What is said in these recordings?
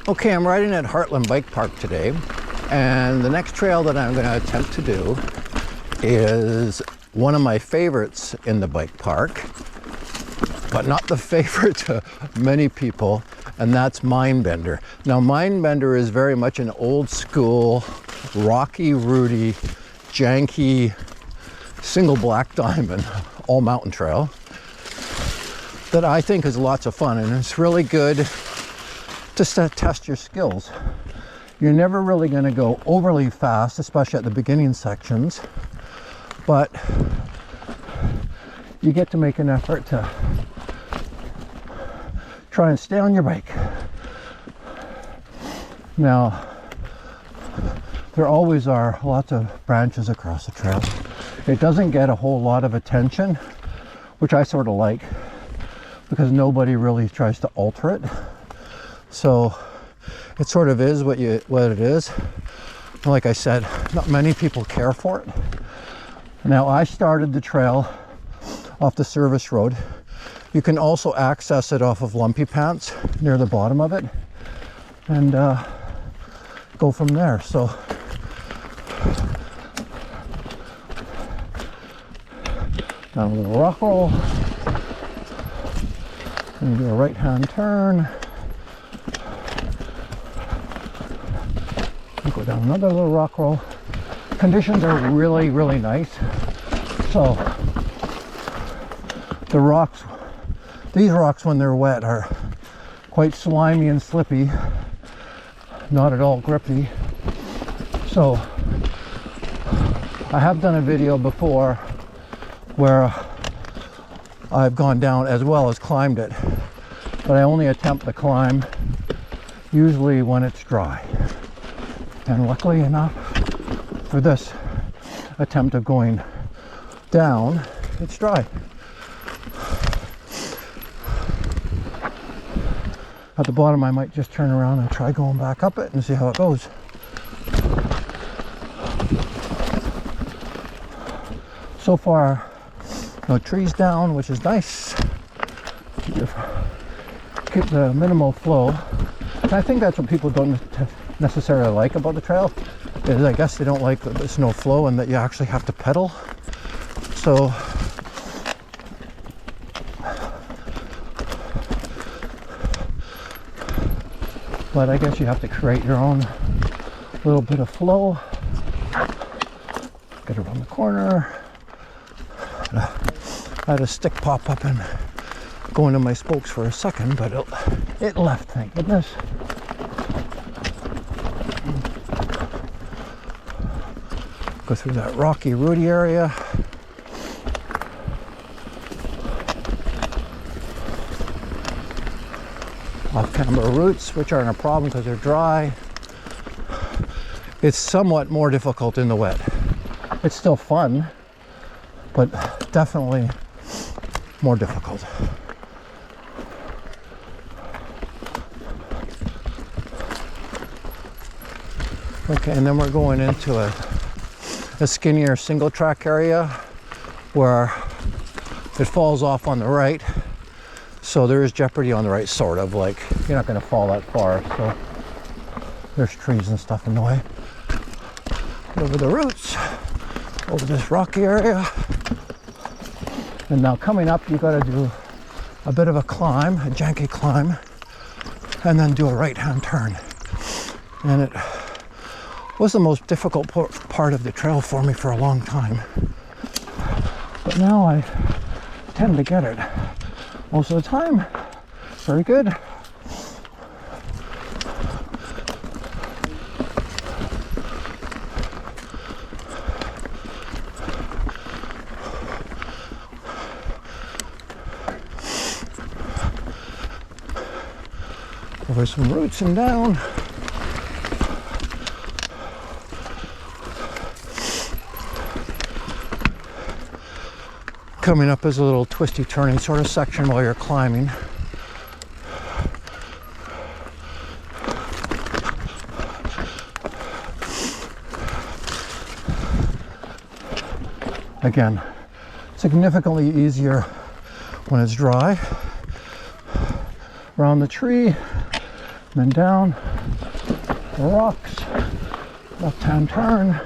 Okay, I'm riding at Hartland Bike Park today, and the next trail that I'm going to attempt to do is one of my favorites in the bike park, but not the favorite to many people, and that's Mindbender. Now, Mindbender is very much an old school, rocky, rooty, janky, single black diamond, all mountain trail that I think is lots of fun, and it's really good to test your skills. You're never really going to go overly fast, especially at the beginning sections, but you get to make an effort to try and stay on your bike. Now, there always are lots of branches across the trail. It doesn't get a whole lot of attention, which I sort of like, because nobody really tries to alter it. So it sort of is what it is. Like I said, not many people care for it. Now, I started the trail off the service road. You can also access it off of Lumpy Pants near the bottom of it, and go from there. So down a little rock roll, and do a right hand turn. Go down another little rock roll. Conditions are really, really nice. So the rocks, these rocks when they're wet are quite slimy and slippy, not at all grippy. So I have done a video before where I've gone down as well as climbed it, but I only attempt the climb usually when it's dry. And luckily enough for this attempt of going down, it's dry. At the bottom, I might just turn around and try going back up it and see how it goes. So far, no trees down, which is nice. Keep the minimal flow. And I think that's what people don't necessarily like about the trail, is I guess they don't like that there's no flow and that you actually have to pedal. So but I guess you have to create your own little bit of flow. Get around the corner. I had a stick pop up and go into my spokes for a second, but it left, thank goodness. Go through that rocky, rooty area. Off-camber roots, which aren't a problem because they're dry. It's somewhat more difficult in the wet. It's still fun, but definitely more difficult. Okay, and then we're going into a skinnier single track area where it falls off on the right, so there is jeopardy on the right, sort of, like you're not going to fall that far, so there's trees and stuff in the way. Over the roots, over this rocky area, and now coming up you got to do a bit of a climb, a janky climb, and then do a right hand turn. And it was the most difficult part of the trail for me for a long time, but now I tend to get it most of the time. Very good. Over some roots and down. Coming up is a little twisty turning sort of section while you're climbing. Again, significantly easier when it's dry. Around the tree, then down the rocks, left-hand turn.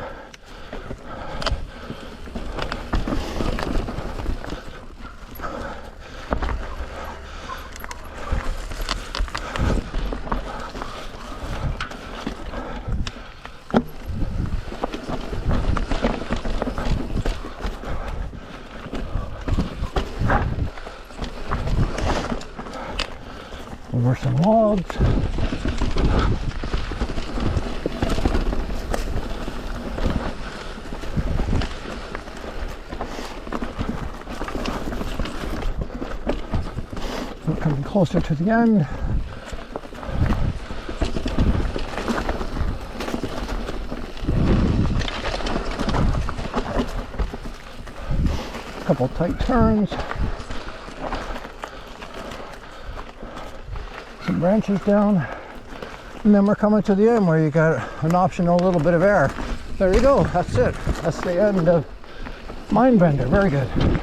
Over some logs. We're coming closer to the end. A couple tight turns. Some branches down, and then we're coming to the end where you got an optional little bit of air. There you go, that's it. That's the end of Mindbender. Very good.